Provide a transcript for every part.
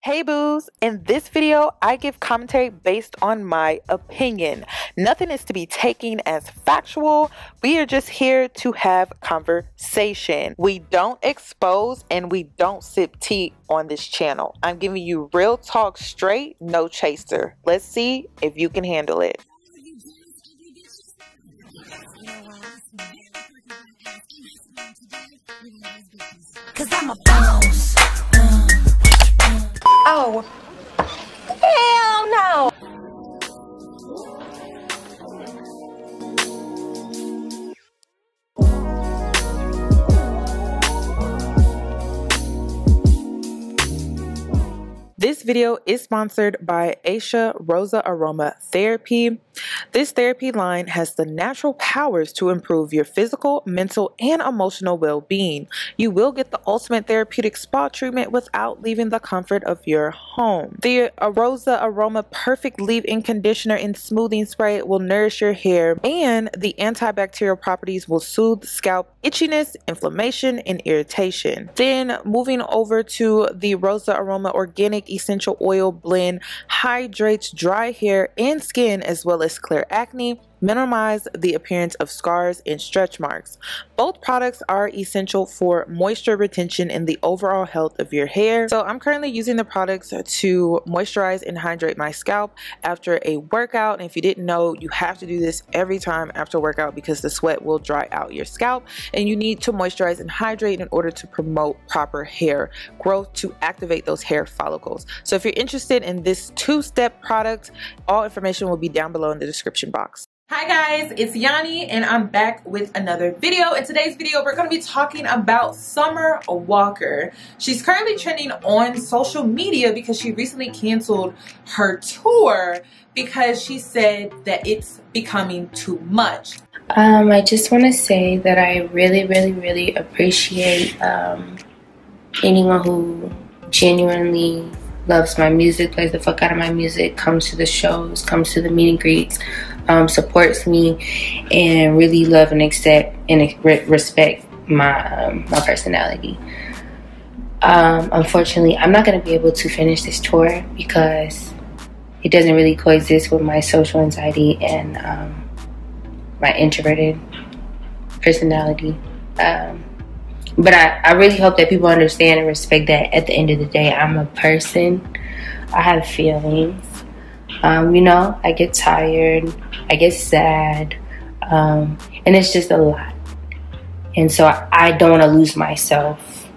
Hey boos, in this video I give commentary based on my opinion. Nothing is to be taken as factual. We are just here to have conversation. We don't expose and we don't sip tea on this channel. I'm giving you real talk straight, no chaser. Let's see if you can handle it. Cause I'm a boss. Oh, hell no. This video is sponsored by Esha Rosaroma Therapy. This therapy line has the natural powers to improve your physical, mental, and emotional well-being. You will get the ultimate therapeutic spa treatment without leaving the comfort of your home. The Rosaroma Perfect Leave-In Conditioner and Smoothing Spray will nourish your hair, and the antibacterial properties will soothe scalp itchiness, inflammation, and irritation. Then moving over to the Rosaroma Organic Essential Oil Blend, hydrates dry hair and skin as well as clear acne, minimize the appearance of scars and stretch marks. Both products are essential for moisture retention and the overall health of your hair. So I'm currently using the products to moisturize and hydrate my scalp after a workout. And if you didn't know, you have to do this every time after workout because the sweat will dry out your scalp and you need to moisturize and hydrate in order to promote proper hair growth to activate those hair follicles. So if you're interested in this two-step product, all information will be down below in the description box. Hi guys, it's Yanie and I'm back with another video. In today's video, we're going to be talking about Summer Walker. She's currently trending on social media because she recently canceled her tour because she said that it's becoming too much. I just want to say that I really appreciate anyone who genuinely loves my music, plays the fuck out of my music, comes to the shows, comes to the meet and greets, supports me, and really love and accept and respect my personality. Unfortunately, I'm not going to be able to finish this tour because it doesn't really coexist with my social anxiety and my introverted personality. But I really hope that people understand and respect that at the end of the day, I'm a person. I have feelings. You know, I get tired, I get sad, and it's just a lot. And so I don't want to lose myself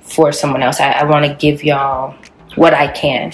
for someone else. I want to give y'all what I can.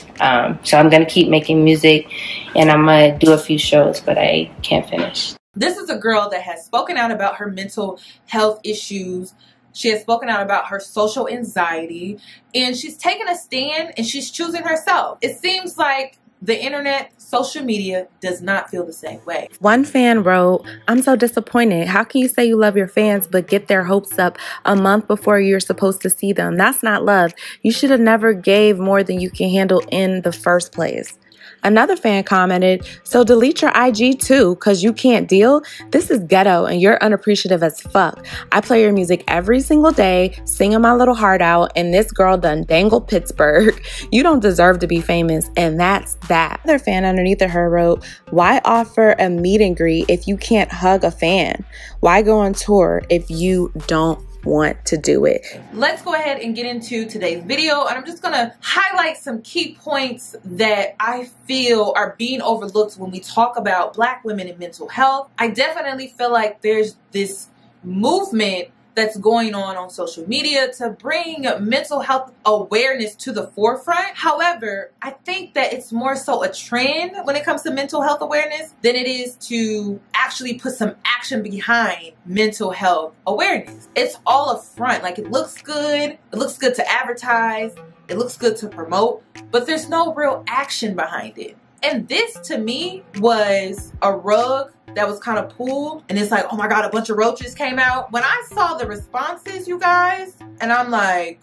So I'm going to keep making music and I'm going to do a few shows, but I can't finish. This is a girl that has spoken out about her mental health issues. She has spoken out about her social anxiety and she's taken a stand and she's choosing herself. It seems like the internet, social media does not feel the same way. One fan wrote, "I'm so disappointed. How can you say you love your fans but get their hopes up a month before you're supposed to see them? That's not love. You should have never gave more than you can handle in the first place." Another fan commented, "So delete your IG too, cause you can't deal? This is ghetto and you're unappreciative as fuck. I play your music every single day, singing my little heart out, and this girl done dangle Pittsburgh. You don't deserve to be famous, and that's that." Another fan underneath her wrote, "Why offer a meet and greet if you can't hug a fan? Why go on tour if you don't want to do it?" Let's go ahead and get into today's video, and I'm just gonna highlight some key points that I feel are being overlooked when we talk about Black women and mental health. I definitely feel like there's this movement that's going on social media to bring mental health awareness to the forefront. However, I think that it's more so a trend when it comes to mental health awareness than it is to actually put some action behind mental health awareness. It's all a front. Like, it looks good to advertise, it looks good to promote, but there's no real action behind it. And this to me was a rug that was kind of pulled, and it's like, oh my god, a bunch of roaches came out. When I saw the responses, you guys, and I'm like,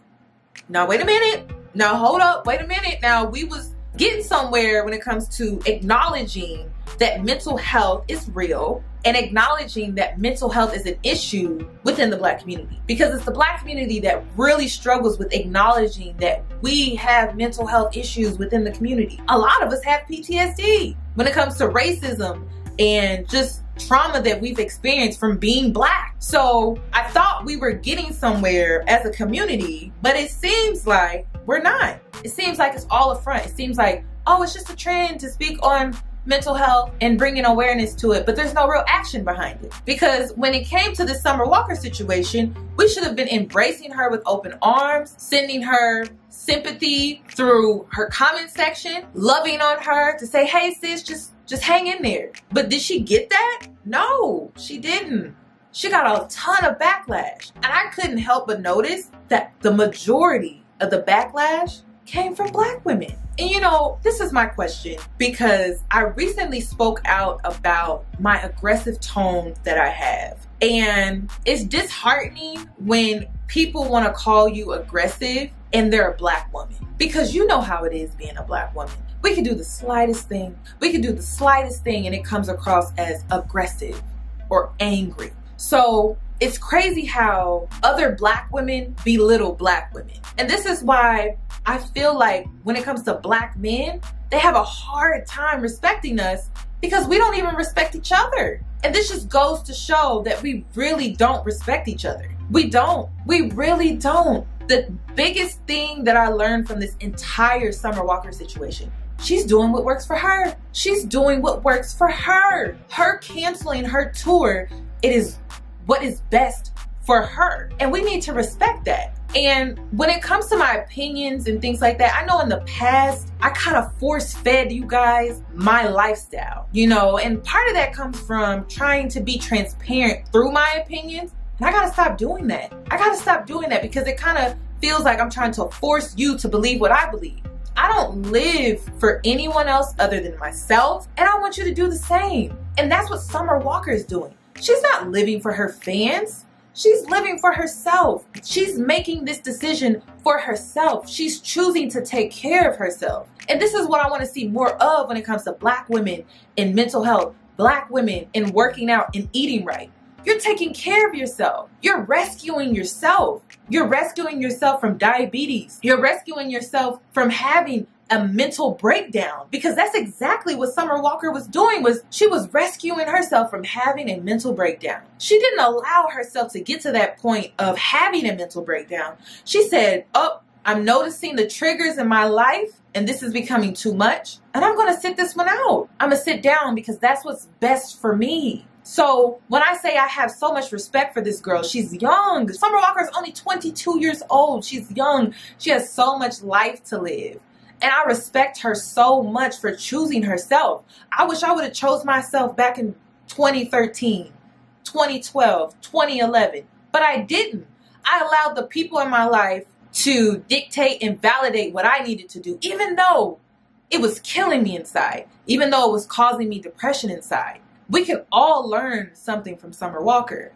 now wait a minute, now hold up, wait a minute. Now we was getting somewhere when it comes to acknowledging that mental health is real and acknowledging that mental health is an issue within the Black community, because it's the Black community that really struggles with acknowledging that we have mental health issues within the community. A lot of us have PTSD when it comes to racism and just trauma that we've experienced from being Black. So I thought we were getting somewhere as a community, but it seems like we're not. It seems like it's all a front. It seems like, oh, it's just a trend to speak on mental health and bringing awareness to it, but there's no real action behind it. Because when it came to the Summer Walker situation, we should have been embracing her with open arms, sending her sympathy through her comment section, loving on her to say, hey sis, just hang in there. But did she get that? No, she didn't. She got a ton of backlash. And I couldn't help but notice that the majority of the backlash came from Black women. And you know, this is my question, because I recently spoke out about my aggressive tone that I have. And it's disheartening when people want to call you aggressive and they're a Black woman. Because you know how it is being a Black woman. We can do the slightest thing. We can do the slightest thing and it comes across as aggressive or angry. So it's crazy how other Black women belittle Black women. And this is why I feel like when it comes to Black men, they have a hard time respecting us because we don't even respect each other. And this just goes to show that we really don't respect each other. We don't. We really don't. The biggest thing that I learned from this entire Summer Walker situation, she's doing what works for her. She's doing what works for her. Her canceling her tour, it is what is best for her. And we need to respect that. And when it comes to my opinions and things like that, I know in the past, I kind of force-fed you guys my lifestyle, you know, and part of that comes from trying to be transparent through my opinions. And I gotta stop doing that. I gotta stop doing that because it kind of feels like I'm trying to force you to believe what I believe. I don't live for anyone else other than myself, and I want you to do the same. And that's what Summer Walker is doing. She's not living for her fans. She's living for herself. She's making this decision for herself. She's choosing to take care of herself. And this is what I want to see more of when it comes to Black women in mental health, Black women in working out and eating right. You're taking care of yourself. You're rescuing yourself. You're rescuing yourself from diabetes. You're rescuing yourself from having a mental breakdown, because that's exactly what Summer Walker was doing. Was she was rescuing herself from having a mental breakdown. She didn't allow herself to get to that point of having a mental breakdown. She said, oh, I'm noticing the triggers in my life and this is becoming too much, and I'm gonna sit this one out. I'm gonna sit down because that's what's best for me. So when I say I have so much respect for this girl, she's young. Summer Walker is only 22 years old. She's young. She has so much life to live. And I respect her so much for choosing herself. I wish I would have chose myself back in 2013, 2012, 2011. But I didn't. I allowed the people in my life to dictate and validate what I needed to do, even though it was killing me inside, even though it was causing me depression inside. We can all learn something from Summer Walker.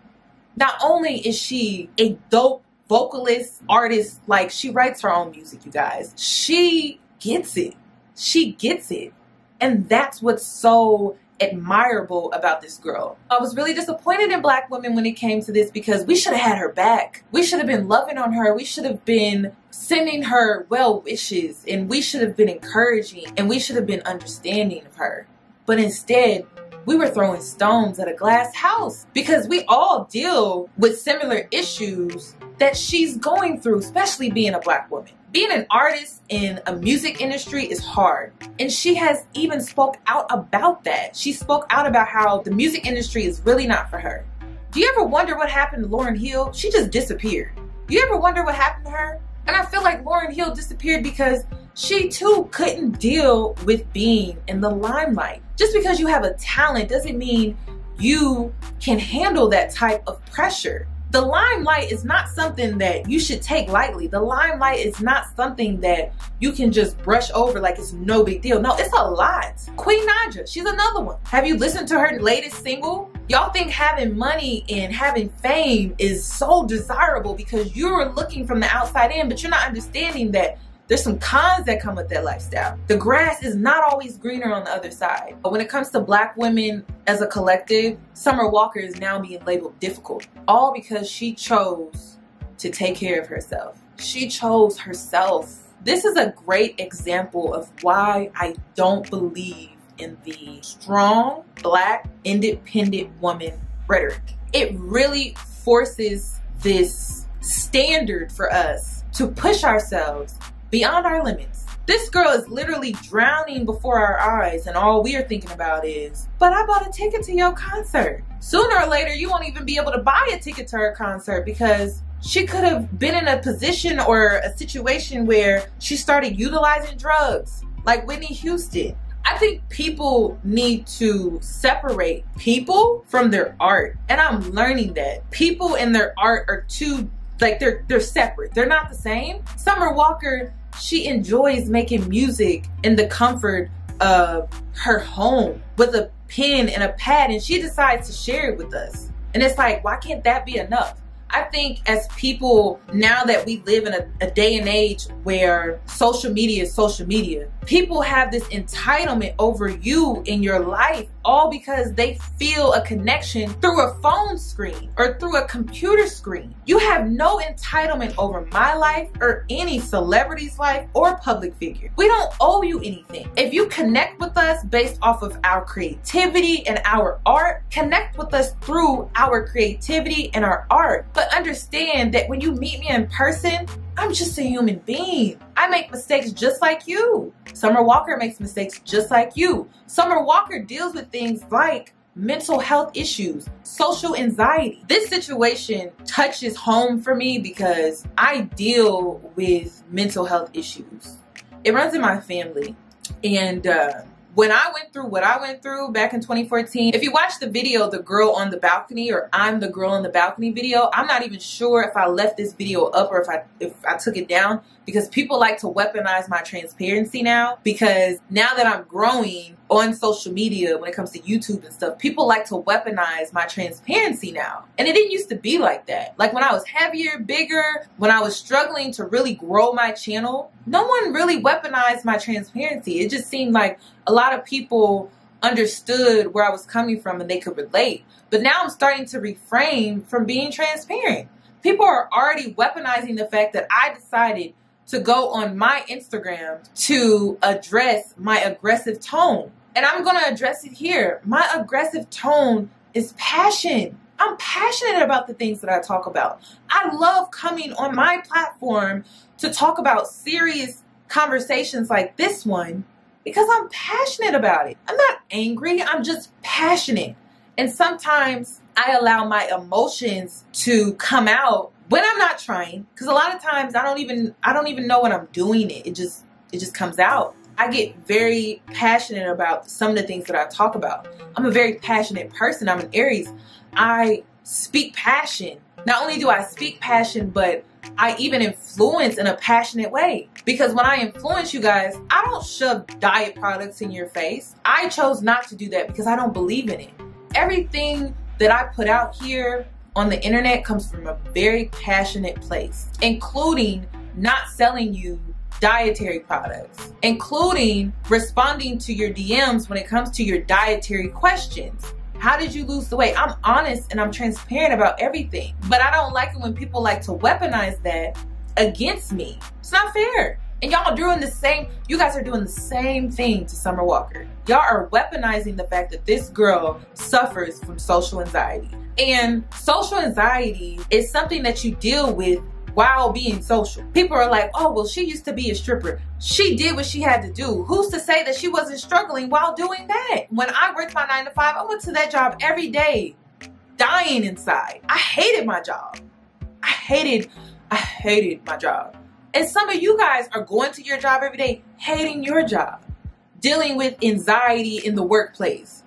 Not only is she a dope vocalist, artist, like she writes her own music, you guys. She gets it. She gets it. And that's what's so admirable about this girl. I was really disappointed in Black women when it came to this because we should have had her back. We should have been loving on her. We should have been sending her well wishes, and we should have been encouraging, and we should have been understanding of her. But instead, we were throwing stones at a glass house because we all deal with similar issues that she's going through, especially being a Black woman. Being an artist in a music industry is hard. And she has even spoke out about that. She spoke out about how the music industry is really not for her. Do you ever wonder what happened to Lauryn Hill? She just disappeared. Do you ever wonder what happened to her? And I feel like Lauryn Hill disappeared because she too couldn't deal with being in the limelight. Just because you have a talent doesn't mean you can handle that type of pressure. The limelight is not something that you should take lightly. The limelight is not something that you can just brush over like it's no big deal. No, it's a lot. Queen Naija, she's another one. Have you listened to her latest single? Y'all think having money and having fame is so desirable because you're looking from the outside in, but you're not understanding that There's some cons that come with that lifestyle. The grass is not always greener on the other side. But when it comes to Black women as a collective, Summer Walker is now being labeled difficult. All because she chose to take care of herself. She chose herself. This is a great example of why I don't believe in the strong, Black, independent woman rhetoric. It really forces this standard for us to push ourselves beyond our limits. This girl is literally drowning before our eyes, and all we are thinking about is, but I bought a ticket to your concert. Sooner or later, you won't even be able to buy a ticket to her concert because she could have been in a position or a situation where she started utilizing drugs, like Whitney Houston. I think people need to separate people from their art. And I'm learning that. People and their art are two, like they're separate. They're not the same. Summer Walker, she enjoys making music in the comfort of her home with a pen and a pad, and she decides to share it with us. And it's like, why can't that be enough? I think as people, now that we live in a day and age where social media is social media, people have this entitlement over you in your life, all because they feel a connection through a phone screen or through a computer screen. You have no entitlement over my life or any celebrity's life or public figure. We don't owe you anything. If you connect with us based off of our creativity and our art, connect with us through our creativity and our art. But understand that when you meet me in person, I'm just a human being. I make mistakes just like you. Summer Walker makes mistakes just like you. Summer Walker deals with things like mental health issues, social anxiety. This situation touches home for me because I deal with mental health issues. It runs in my family. And when I went through what I went through back in 2014, if you watch the video, The Girl on the Balcony, or I'm the Girl on the Balcony video, I'm not even sure if I left this video up or if I took it down, because people like to weaponize my transparency now. Because now that I'm growing on social media, when it comes to YouTube and stuff, people like to weaponize my transparency now. And it didn't used to be like that. Like when I was heavier, bigger, when I was struggling to really grow my channel, no one really weaponized my transparency. It just seemed like a lot of people understood where I was coming from and they could relate. But now I'm starting to refrain from being transparent. People are already weaponizing the fact that I decided to go on my Instagram to address my aggressive tone. And I'm going to address it here. My aggressive tone is passion. I'm passionate about the things that I talk about. I love coming on my platform to talk about serious conversations like this one because I'm passionate about it. I'm not angry. I'm just passionate. And sometimes I allow my emotions to come out when I'm not trying, because a lot of times I don't even know when I'm doing it. It just comes out. I get very passionate about some of the things that I talk about. I'm a very passionate person. I'm an Aries. I speak passion. Not only do I speak passion, but I even influence in a passionate way. Because when I influence you guys, I don't shove diet products in your face. I chose not to do that because I don't believe in it. Everything that I put out here on the internet comes from a very passionate place, including not selling you dietary products, including responding to your DMs when it comes to your dietary questions. How did you lose the weight? I'm honest and I'm transparent about everything. But I don't like it when people like to weaponize that against me. It's not fair. And y'all are doing the same, you guys are doing the same thing to Summer Walker. Y'all are weaponizing the fact that this girl suffers from social anxiety. And social anxiety is something that you deal with while being social. People are like, oh, well, she used to be a stripper. She did what she had to do. Who's to say that she wasn't struggling while doing that? When I worked my 9 to 5, I went to that job every day, dying inside. I hated my job. I hated my job. And some of you guys are going to your job every day, hating your job, dealing with anxiety in the workplace.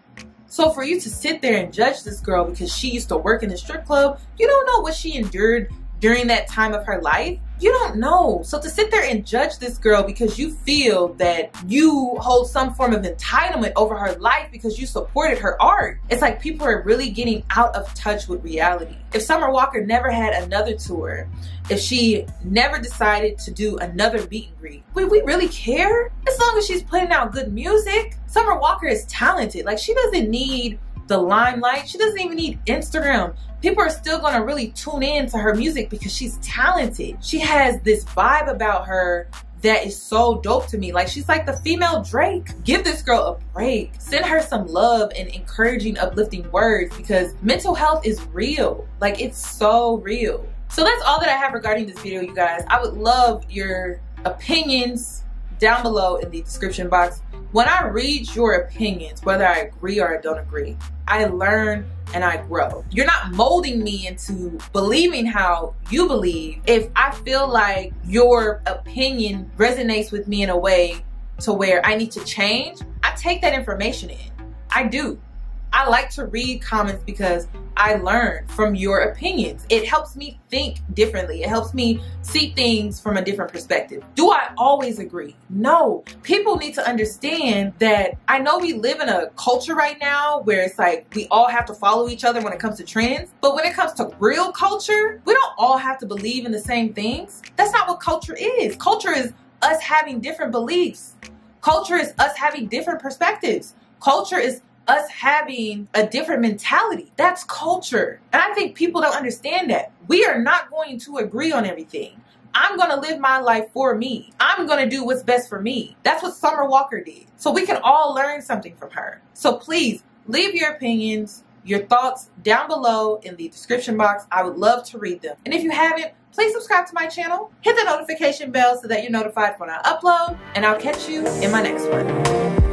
So for you to sit there and judge this girl because she used to work in a strip club, you don't know what she endured during that time of her life. You don't know. So to sit there and judge this girl because you feel that you hold some form of entitlement over her life because you supported her art, it's like people are really getting out of touch with reality. If Summer Walker never had another tour, if she never decided to do another meet and greet, would we really care? As long as she's putting out good music. Summer Walker is talented. Like, she doesn't need the limelight. She doesn't even need Instagram. People are still gonna really tune in to her music because she's talented. She has this vibe about her that is so dope to me. Like, she's like the female Drake. Give this girl a break. Send her some love and encouraging, uplifting words, because mental health is real. Like, it's so real. So that's all that I have regarding this video, you guys. I would love your opinions down below in the description box. When I read your opinions, whether I agree or I don't agree, I learn and I grow. You're not molding me into believing how you believe. If I feel like your opinion resonates with me in a way to where I need to change, I take that information in. I do. I like to read comments because I learn from your opinions. It helps me think differently. It helps me see things from a different perspective. Do I always agree? No. People need to understand that I know we live in a culture right now where it's like we all have to follow each other when it comes to trends. But when it comes to real culture, we don't all have to believe in the same things. That's not what culture is. Culture is us having different beliefs. Culture is us having different perspectives. Culture is us having a different mentality. That's culture. And I think people don't understand that. We are not going to agree on everything. I'm gonna live my life for me. I'm gonna do what's best for me. That's what Summer Walker did. So we can all learn something from her. So please leave your opinions, your thoughts down below in the description box. I would love to read them. And if you haven't, please subscribe to my channel. Hit the notification bell so that you're notified when I upload. And I'll catch you in my next one.